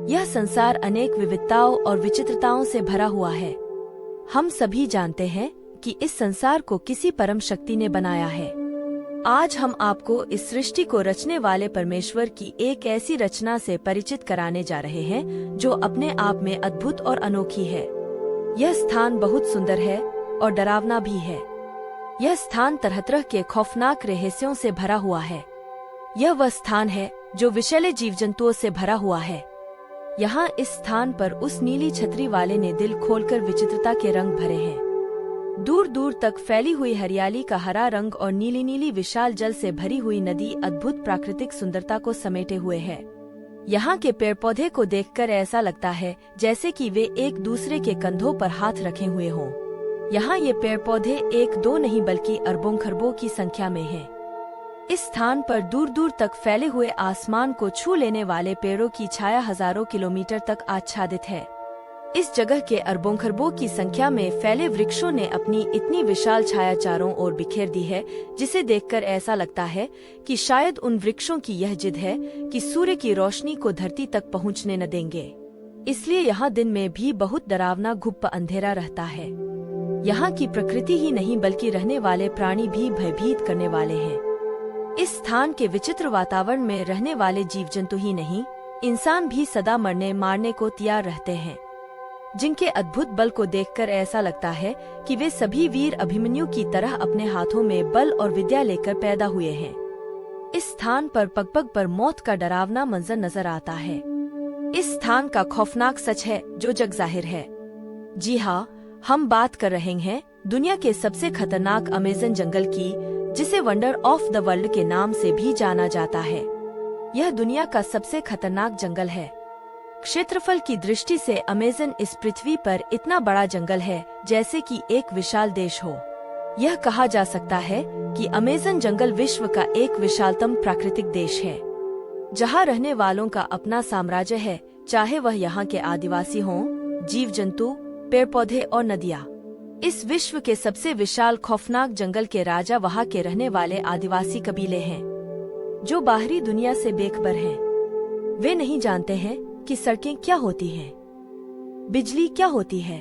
यह संसार अनेक विविधताओं और विचित्रताओं से भरा हुआ है। हम सभी जानते हैं कि इस संसार को किसी परम शक्ति ने बनाया है। आज हम आपको इस सृष्टि को रचने वाले परमेश्वर की एक ऐसी रचना से परिचित कराने जा रहे हैं जो अपने आप में अद्भुत और अनोखी है। यह स्थान बहुत सुंदर है और डरावना भी है। यह स्थान तरह तरह के खौफनाक रहस्यों से भरा हुआ है। यह वह स्थान है जो विषैले जीव जंतुओं से भरा हुआ है। यहाँ इस स्थान पर उस नीली छतरी वाले ने दिल खोलकर विचित्रता के रंग भरे हैं। दूर दूर तक फैली हुई हरियाली का हरा रंग और नीली नीली विशाल जल से भरी हुई नदी अद्भुत प्राकृतिक सुंदरता को समेटे हुए है। यहाँ के पेड़ पौधे को देखकर ऐसा लगता है जैसे कि वे एक दूसरे के कंधों पर हाथ रखे हुए हों। यहाँ ये पेड़ पौधे एक दो नहीं बल्कि अरबों खरबों की संख्या में हैं। इस स्थान पर दूर दूर तक फैले हुए आसमान को छू लेने वाले पेड़ों की छाया हजारों किलोमीटर तक आच्छादित है। इस जगह के अरबों खरबों की संख्या में फैले वृक्षों ने अपनी इतनी विशाल छाया चारों ओर बिखेर दी है, जिसे देखकर ऐसा लगता है कि शायद उन वृक्षों की यह जिद है कि सूर्य की रोशनी को धरती तक पहुंचने न देंगे। इसलिए यहाँ दिन में भी बहुत डरावना घुप अंधेरा रहता है। यहाँ की प्रकृति ही नहीं बल्कि रहने वाले प्राणी भी भयभीत करने वाले हैं। इस स्थान के विचित्र वातावरण में रहने वाले जीव जंतु ही नहीं, इंसान भी सदा मरने मारने को तैयार रहते हैं, जिनके अद्भुत बल को देखकर ऐसा लगता है कि वे सभी वीर अभिमन्यु की तरह अपने हाथों में बल और विद्या लेकर पैदा हुए हैं। इस स्थान पर पग पग पर मौत का डरावना मंजर नजर आता है। इस स्थान का खौफनाक सच है जो जग जाहिर है। जी हाँ, हम बात कर रहे हैं दुनिया के सबसे खतरनाक अमेज़न जंगल की, जिसे वंडर ऑफ द वर्ल्ड के नाम से भी जाना जाता है। यह दुनिया का सबसे खतरनाक जंगल है। क्षेत्रफल की दृष्टि से अमेज़न इस पृथ्वी पर इतना बड़ा जंगल है जैसे कि एक विशाल देश हो। यह कहा जा सकता है कि अमेज़न जंगल विश्व का एक विशालतम प्राकृतिक देश है, जहाँ रहने वालों का अपना साम्राज्य है, चाहे वह यहाँ के आदिवासी हों, जीव जंतु, पेड़ पौधे और नदियाँ। इस विश्व के सबसे विशाल खौफनाक जंगल के राजा वहाँ के रहने वाले आदिवासी कबीले हैं, जो बाहरी दुनिया से बेखबर हैं। वे नहीं जानते हैं कि सड़कें क्या होती हैं, बिजली क्या होती है,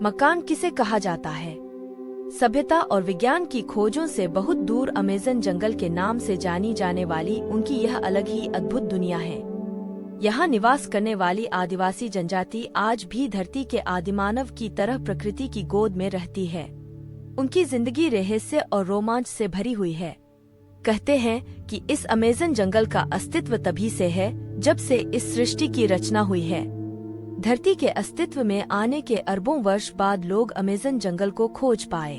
मकान किसे कहा जाता है। सभ्यता और विज्ञान की खोजों से बहुत दूर अमेज़न जंगल के नाम से जानी जाने वाली उनकी यह अलग ही अद्भुत दुनिया है। यहाँ निवास करने वाली आदिवासी जनजाति आज भी धरती के आदिमानव की तरह प्रकृति की गोद में रहती है। उनकी जिंदगी रहस्य और रोमांच से भरी हुई है। कहते हैं कि इस अमेज़न जंगल का अस्तित्व तभी से है जब से इस सृष्टि की रचना हुई है। धरती के अस्तित्व में आने के अरबों वर्ष बाद लोग अमेज़न जंगल को खोज पाए।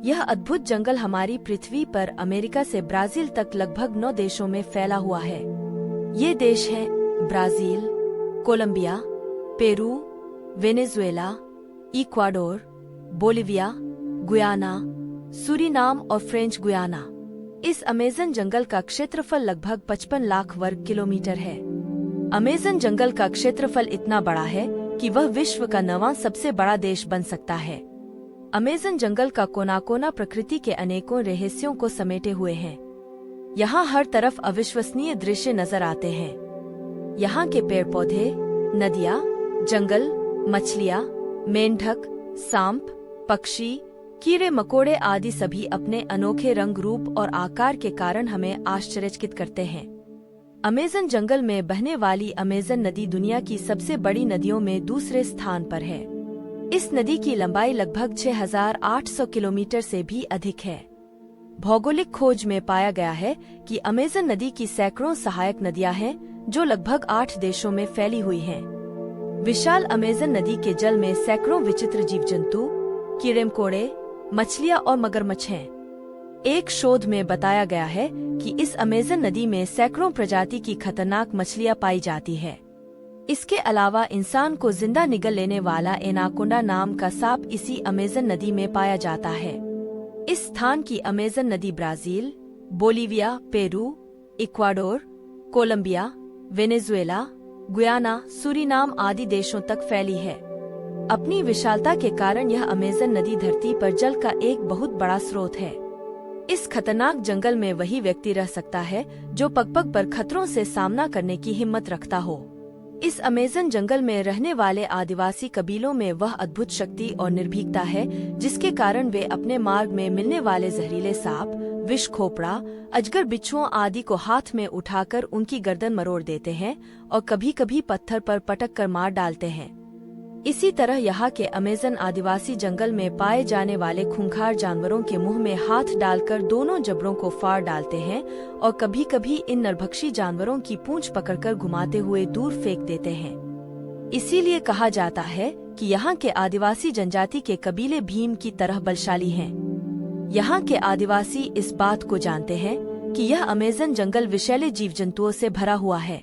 यह अद्भुत जंगल हमारी पृथ्वी पर अमेरिका से ब्राजील तक लगभग 9 देशों में फैला हुआ है। ये देश हैं Brazil, Colombia, Peru, Venezuela, Ecuador, Bolivia, Guyana, Suriname और फ्रेंच गुयाना। इस अमेज़न जंगल का क्षेत्रफल लगभग 55 लाख वर्ग किलोमीटर है। अमेज़न जंगल का क्षेत्रफल इतना बड़ा है कि वह विश्व का 9वां सबसे बड़ा देश बन सकता है। अमेज़न जंगल का कोना कोना प्रकृति के अनेकों रहस्यों को समेटे हुए हैं। यहाँ हर तरफ अविश्वसनीय दृश्य नजर आते हैं। यहाँ के पेड़ पौधे, नदियाँ, जंगल, मछलियाँ, मेंढक, सांप, पक्षी, कीड़े मकोड़े आदि सभी अपने अनोखे रंग, रूप और आकार के कारण हमें आश्चर्यचकित करते हैं। अमेज़न जंगल में बहने वाली अमेज़न नदी दुनिया की सबसे बड़ी नदियों में दूसरे स्थान पर है। इस नदी की लंबाई लगभग 6800 किलोमीटर से भी अधिक है। भौगोलिक खोज में पाया गया है कि अमेज़न नदी की सैकड़ों सहायक नदियां हैं जो लगभग 8 देशों में फैली हुई हैं। विशाल अमेज़न नदी के जल में सैकड़ों विचित्र जीव जंतु, कीड़े मकोड़े, मछलियाँ और मगरमच्छ हैं। एक शोध में बताया गया है कि इस अमेज़न नदी में सैकड़ों प्रजाति की खतरनाक मछलियाँ पाई जाती है। इसके अलावा इंसान को जिंदा निगल लेने वाला एनाकोंडा नाम का सांप इसी अमेज़न नदी में पाया जाता है। इस स्थान की अमेज़न नदी Brazil, Bolivia, Peru, Ecuador, Colombia, Venezuela, Guyana, Suriname आदि देशों तक फैली है। अपनी विशालता के कारण यह अमेज़न नदी धरती पर जल का एक बहुत बड़ा स्रोत है। इस खतरनाक जंगल में वही व्यक्ति रह सकता है जो पग पग पर खतरों से सामना करने की हिम्मत रखता हो। इस अमेज़न जंगल में रहने वाले आदिवासी कबीलों में वह अद्भुत शक्ति और निर्भीकता है जिसके कारण वे अपने मार्ग में मिलने वाले जहरीले सांप, विष खोपड़ा, अजगर, बिच्छुओं आदि को हाथ में उठाकर उनकी गर्दन मरोड़ देते हैं और कभी कभी पत्थर पर पटक कर मार डालते हैं। इसी तरह यहाँ के अमेज़न आदिवासी जंगल में पाए जाने वाले खूंखार जानवरों के मुंह में हाथ डालकर दोनों जबड़ों को फाड़ डालते हैं और कभी कभी इन नरभक्षी जानवरों की पूंछ पकड़कर घुमाते हुए दूर फेंक देते हैं। इसीलिए कहा जाता है कि यहाँ के आदिवासी जनजाति के कबीले भीम की तरह बलशाली हैं। यहाँ के आदिवासी इस बात को जानते हैं कि यह अमेज़न जंगल विषैले जीव जंतुओं से भरा हुआ है।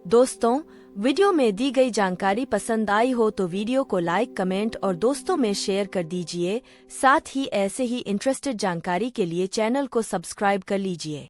दोस्तों, वीडियो में दी गई जानकारी पसंद आई हो तो वीडियो को लाइक, कमेंट और दोस्तों में शेयर कर दीजिए। साथ ही ऐसे ही इंटरेस्टेड जानकारी के लिए चैनल को सब्सक्राइब कर लीजिए।